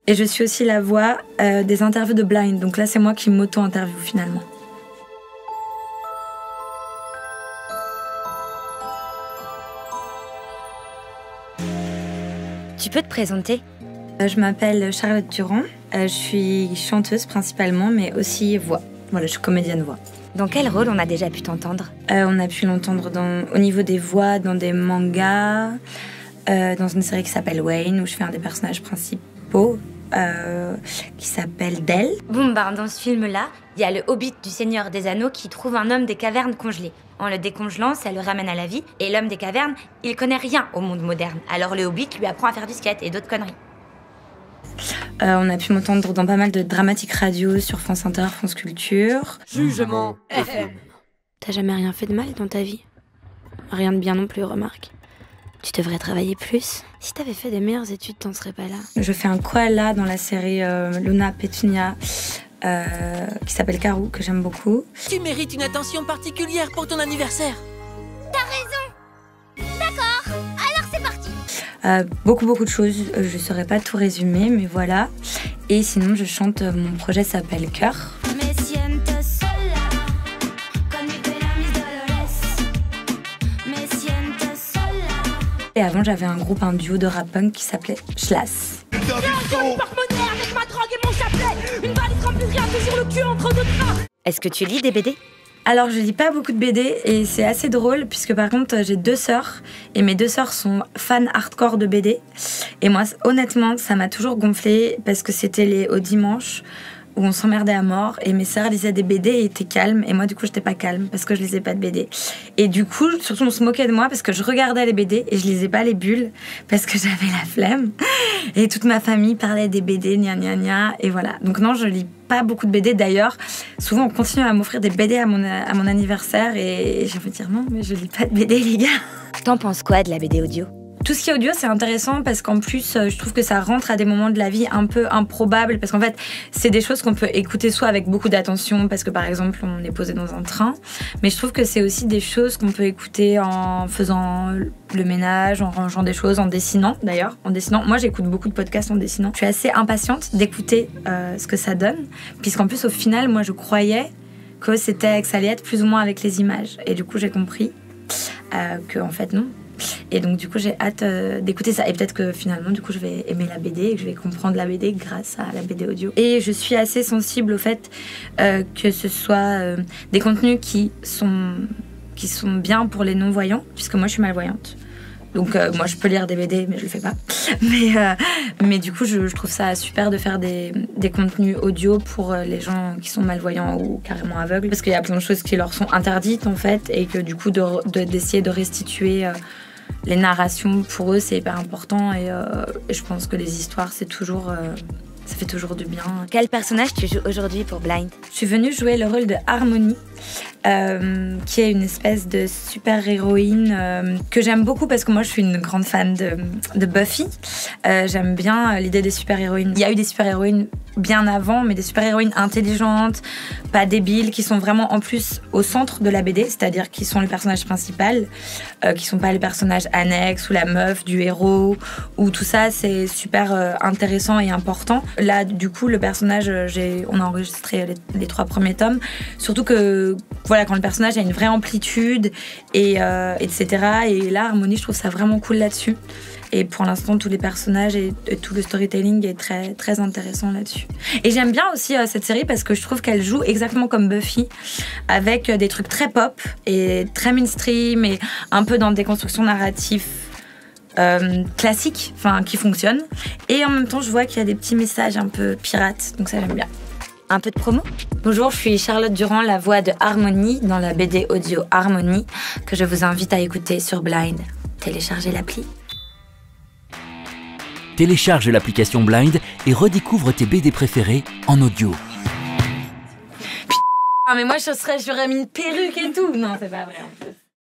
Et je suis aussi la voix des interviews de Blind. Donc là, c'est moi qui m'auto-interview finalement. Tu peux te présenter ? Je m'appelle Charlotte Durand. Je suis chanteuse principalement, mais aussi voix. Voilà, je suis comédienne voix. Dans quel rôle on a déjà pu t'entendre ? On a pu l'entendre au niveau des voix, dans des mangas, dans une série qui s'appelle Wayne, où je fais un des personnages principaux, qui s'appelle Del. Dans ce film-là, il y a le hobbit du Seigneur des Anneaux qui trouve un homme des cavernes congelé. En le décongelant, ça le ramène à la vie, et l'homme des cavernes, il connaît rien au monde moderne. Alors le hobbit lui apprend à faire du skate et d'autres conneries. On a pu m'entendre dans pas mal de dramatiques radio sur France Inter, France Culture. Jugement FM. T'as jamais rien fait de mal dans ta vie ? Rien de bien non plus, remarque. Tu devrais travailler plus. Si t'avais fait des meilleures études, t'en serais pas là. Je fais un koala dans la série Luna Petunia, qui s'appelle Karou, que j'aime beaucoup. Tu mérites une attention particulière pour ton anniversaire. T'as raison. D'accord, alors c'est parti. Beaucoup de choses, je saurais pas tout résumer, mais voilà. Et sinon, je chante, mon projet s'appelle Cœur. Et avant, j'avais un duo de rap punk qui s'appelait Schlass. Est-ce que tu lis des BD ? Alors, je lis pas beaucoup de BD et c'est assez drôle puisque par contre, j'ai 2 sœurs et mes 2 sœurs sont fans hardcore de BD. Et moi, honnêtement, ça m'a toujours gonflé parce que c'était les au dimanche où on s'emmerdait à mort et mes sœurs lisaient des BD et étaient calmes et moi du coup j'étais pas calme parce que je lisais pas de BD. Et du coup surtout on se moquait de moi parce que je regardais les BD et je lisais pas les bulles parce que j'avais la flemme et toute ma famille parlait des BD gna gna gna et voilà. Donc non, je lis pas beaucoup de BD. D'ailleurs souvent on continue à m'offrir des BD à mon anniversaire et j'ai envie de dire non mais je lis pas de BD les gars. T'en penses quoi de la BD audio ? Tout ce qui est audio, c'est intéressant parce qu'en plus, je trouve que ça rentre à des moments de la vie un peu improbables parce qu'en fait, c'est des choses qu'on peut écouter soit avec beaucoup d'attention parce que par exemple, on est posé dans un train, mais je trouve que c'est aussi des choses qu'on peut écouter en faisant le ménage, en rangeant des choses, en dessinant d'ailleurs. Moi, j'écoute beaucoup de podcasts en dessinant. Je suis assez impatiente d'écouter ce que ça donne puisqu'en plus, au final, moi, je croyais que ça allait être plus ou moins avec les images. Et du coup, j'ai compris que en fait, non. Et donc du coup j'ai hâte d'écouter ça et peut-être que finalement du coup je vais aimer la BD et que je vais comprendre la BD grâce à la BD audio. Et je suis assez sensible au fait que ce soit des contenus qui sont bien pour les non-voyants puisque moi je suis malvoyante. Donc moi je peux lire des BD mais je le fais pas. Mais du coup je trouve ça super de faire des contenus audio pour les gens qui sont malvoyants ou carrément aveugles parce qu'il y a plein de choses qui leur sont interdites en fait et que du coup d'essayer de restituer les narrations pour eux c'est hyper important et je pense que les histoires c'est toujours ça fait toujours du bien. Quel personnage tu joues aujourd'hui pour Blind ? Je suis venue jouer le rôle de Harmony, qui est une espèce de super-héroïne que j'aime beaucoup parce que moi je suis une grande fan de Buffy. J'aime bien l'idée des super-héroïnes. Il y a eu des super-héroïnes bien avant, mais des super-héroïnes intelligentes, pas débiles, qui sont vraiment en plus au centre de la BD, c'est-à-dire qui sont le personnage principal, qui sont pas les personnages annexes ou la meuf du héros, ou tout ça, c'est super intéressant et important. Là, du coup, le personnage, on a enregistré les 3 premiers tomes, surtout que voilà, quand le personnage a une vraie amplitude, etc. Et là, Harmony, je trouve ça vraiment cool là-dessus. Et pour l'instant, tous les personnages et tout le storytelling est très, très intéressant là-dessus. Et j'aime bien aussi cette série parce que je trouve qu'elle joue exactement comme Buffy, avec des trucs très pop et très mainstream et un peu dans des constructions narratives classiques, qui fonctionnent. Et en même temps, je vois qu'il y a des petits messages un peu pirates, donc ça j'aime bien. Un peu de promo ? Bonjour, je suis Charlotte Durand, la voix de Harmony dans la BD audio Harmony, que je vous invite à écouter sur Blind. Téléchargez l'appli. Télécharge l'application Blind et redécouvre tes BD préférés en audio. Putain, mais moi j'aurais mis une perruque et tout. Non, c'est pas vrai en plus.